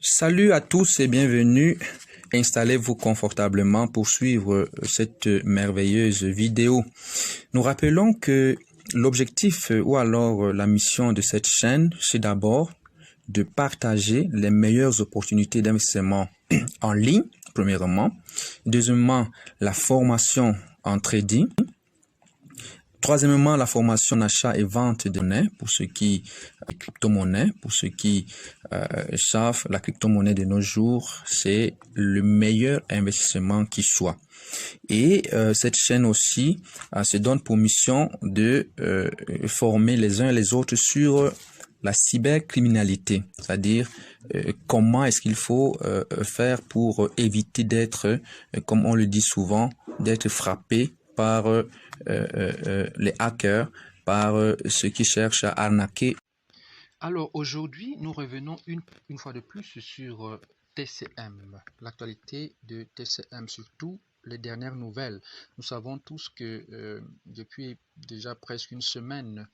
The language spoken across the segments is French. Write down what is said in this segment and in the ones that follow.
Salut à tous et bienvenue. Installez-vous confortablement pour suivre cette merveilleuse vidéo. Nous rappelons que l'objectif ou alors la mission de cette chaîne, c'est d'abord de partager les meilleures opportunités d'investissement en ligne, premièrement. Deuxièmement, la formation en trading. Troisièmement, la formation en achat et vente de monnaie pour ceux qui crypto-monnaie, pour ceux qui savent, la crypto-monnaie de nos jours, c'est le meilleur investissement qui soit. Et cette chaîne aussi se donne pour mission de former les uns et les autres sur la cybercriminalité, c'est-à-dire comment est-ce qu'il faut faire pour éviter d'être, comme on le dit souvent, d'être frappé par les hackers, par ceux qui cherchent à arnaquer. Alors aujourd'hui, nous revenons une fois de plus sur TCM, l'actualité de TCM, surtout les dernières nouvelles. Nous savons tous que depuis déjà presque une semaine,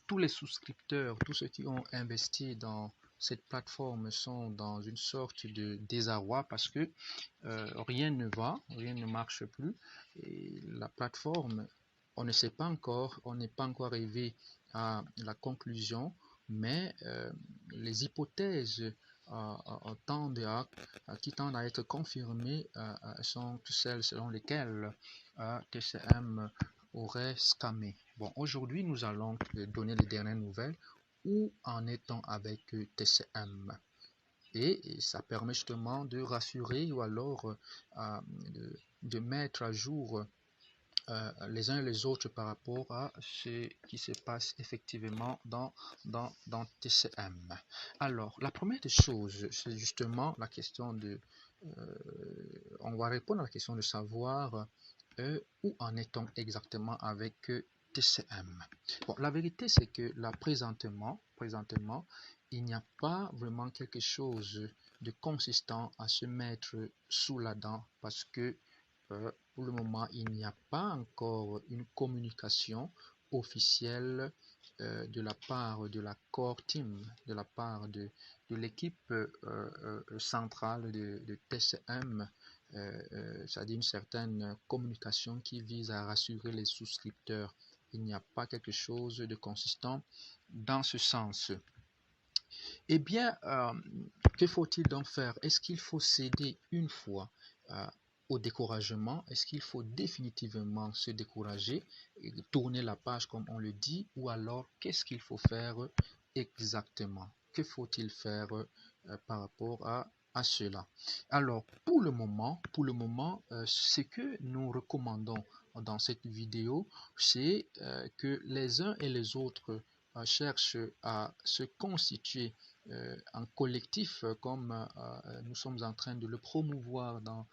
tous les souscripteurs, tous ceux qui ont investi dans cette plateforme sont dans une sorte de désarroi parce que rien ne va, rien ne marche plus. Et la plateforme, on ne sait pas encore, on n'est pas encore arrivé à la conclusion, mais les hypothèses qui tendent à être confirmées sont celles selon lesquelles TCM aurait scammé. Bon, aujourd'hui, nous allons donner les dernières nouvelles. Où en est-on avec TCM? Et ça permet justement de rassurer ou alors de mettre à jour les uns et les autres par rapport à ce qui se passe effectivement dans TCM. Alors, la première des choses, c'est justement la question de... on va répondre à la question de savoir où en est-on exactement avec TCM. Bon, la vérité, c'est que là, présentement, il n'y a pas vraiment quelque chose de consistant à se mettre sous la dent parce que pour le moment, il n'y a pas encore une communication officielle de la part de la core team, de la part de l'équipe centrale de TCM, c'est-à-dire une certaine communication qui vise à rassurer les souscripteurs. Il n'y a pas quelque chose de consistant dans ce sens. Eh bien, que faut-il donc faire? Est-ce qu'il faut céder une fois au découragement? Est-ce qu'il faut définitivement se décourager, et tourner la page comme on le dit, ou alors qu'est-ce qu'il faut faire exactement? Que faut-il faire par rapport à cela? Alors, pour le moment, ce que nous recommandons dans cette vidéo, c'est que les uns et les autres cherchent à se constituer en collectif, comme nous sommes en train de le promouvoir dans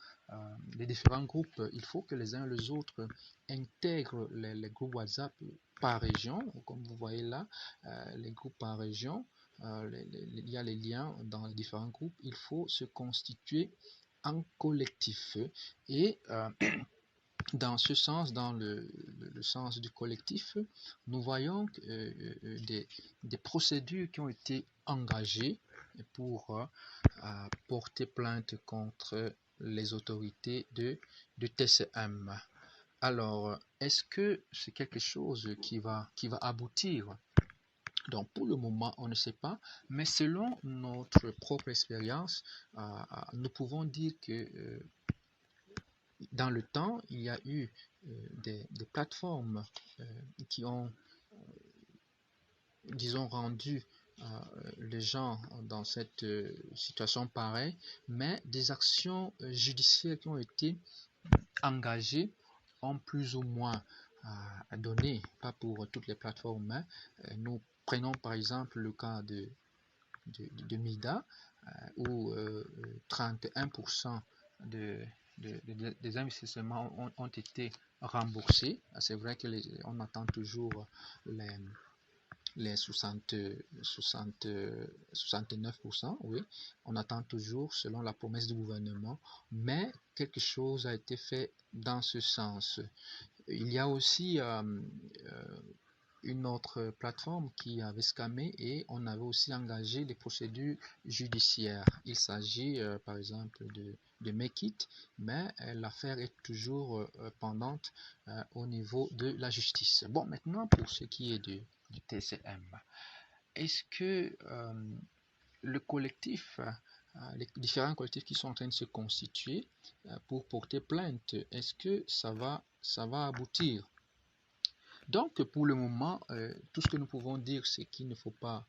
les différents groupes. Il faut que les uns et les autres intègrent groupes WhatsApp par région, comme vous voyez là, les groupes par région. Il y a les liens dans les différents groupes. Il faut se constituer en collectif et dans ce sens, dans le sens du collectif, nous voyons des procédures qui ont été engagées pour porter plainte contre les autorités de TCM. Alors, est-ce que c'est quelque chose qui va aboutir? Donc, pour le moment, on ne sait pas, mais selon notre propre expérience, nous pouvons dire que dans le temps, il y a eu des plateformes qui ont, disons, rendu les gens dans cette situation pareille, mais des actions judiciaires qui ont été engagées ont plus ou moins donné, pas pour toutes les plateformes, hein. Nous prenons par exemple le cas de Mida, où 31% des investissements ont été remboursés. C'est vrai que on attend toujours les 69%, oui, on attend toujours selon la promesse du gouvernement, mais quelque chose a été fait dans ce sens. Il y a aussi une autre plateforme qui avait scammé et on avait aussi engagé des procédures judiciaires. Il s'agit par exemple de Mekit, mais l'affaire est toujours pendante au niveau de la justice. Bon, maintenant pour ce qui est du TCM, est-ce que le collectif, les différents collectifs qui sont en train de se constituer pour porter plainte, est-ce que ça va aboutir? Donc, pour le moment, tout ce que nous pouvons dire, c'est qu'il ne faut pas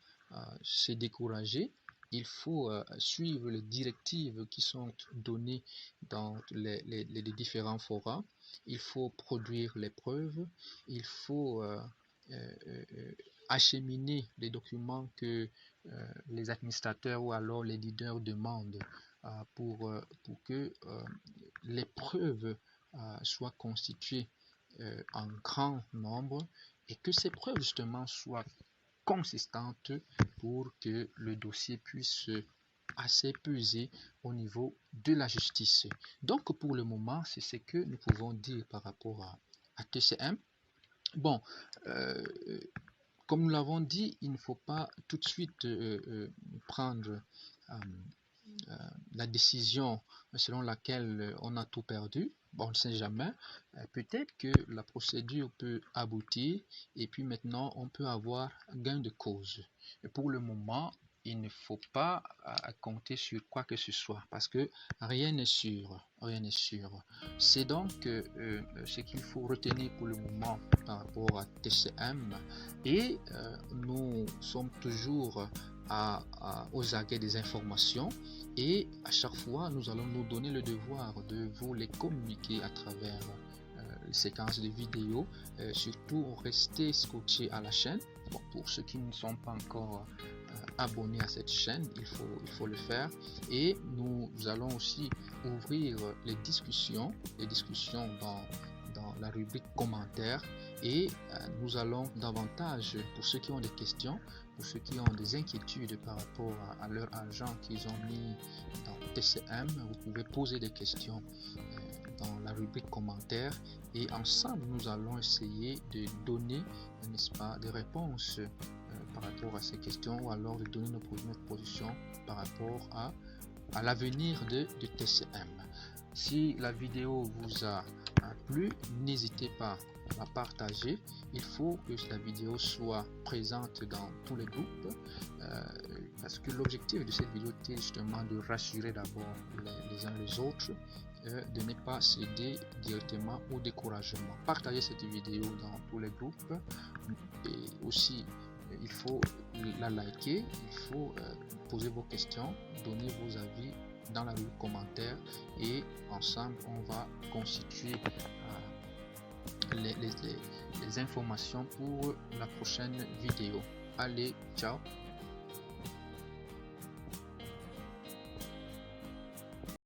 se décourager. Il faut suivre les directives qui sont données dans les différents forums. Il faut produire les preuves. Il faut acheminer les documents que les administrateurs ou alors les leaders demandent pour que les preuves soient constituées en grand nombre et que ces preuves justement soient consistantes pour que le dossier puisse assez peser au niveau de la justice. Donc pour le moment, c'est ce que nous pouvons dire par rapport à TCM. Bon, comme nous l'avons dit, il ne faut pas tout de suite prendre la décision selon laquelle on a tout perdu. Bon, on ne sait jamais. Peut-être que la procédure peut aboutir et puis maintenant on peut avoir gain de cause. Et pour le moment, il ne faut pas compter sur quoi que ce soit parce que rien n'est sûr. Rien n'est sûr. C'est donc ce qu'il faut retenir pour le moment par rapport à TCM et nous sommes toujours aux aguets des informations et à chaque fois nous allons nous donner le devoir de vous les communiquer à travers les séquences de vidéos. Surtout restez scotchés à la chaîne. Bon, pour ceux qui ne sont pas encore abonnés à cette chaîne, il faut le faire et nous allons aussi ouvrir les discussions dans la rubrique commentaires et nous allons davantage, pour ceux qui ont des questions, pour ceux qui ont des inquiétudes par rapport à leur argent qu'ils ont mis dans TCM, vous pouvez poser des questions dans la rubrique commentaires et ensemble nous allons essayer de donner, n'est-ce pas, des réponses par rapport à ces questions ou alors de donner notre position par rapport à l'avenir de TCM. Si la vidéo vous a plu, n'hésitez pas à la partager. Il faut que la vidéo soit présente dans tous les groupes parce que l'objectif de cette vidéo était justement de rassurer d'abord les uns les autres, de ne pas céder directement au découragement. Partagez cette vidéo dans tous les groupes et aussi il faut la liker, il faut poser vos questions, donner vos avis dans la rubrique commentaires et ensemble on va constituer les informations pour la prochaine vidéo. Allez, ciao!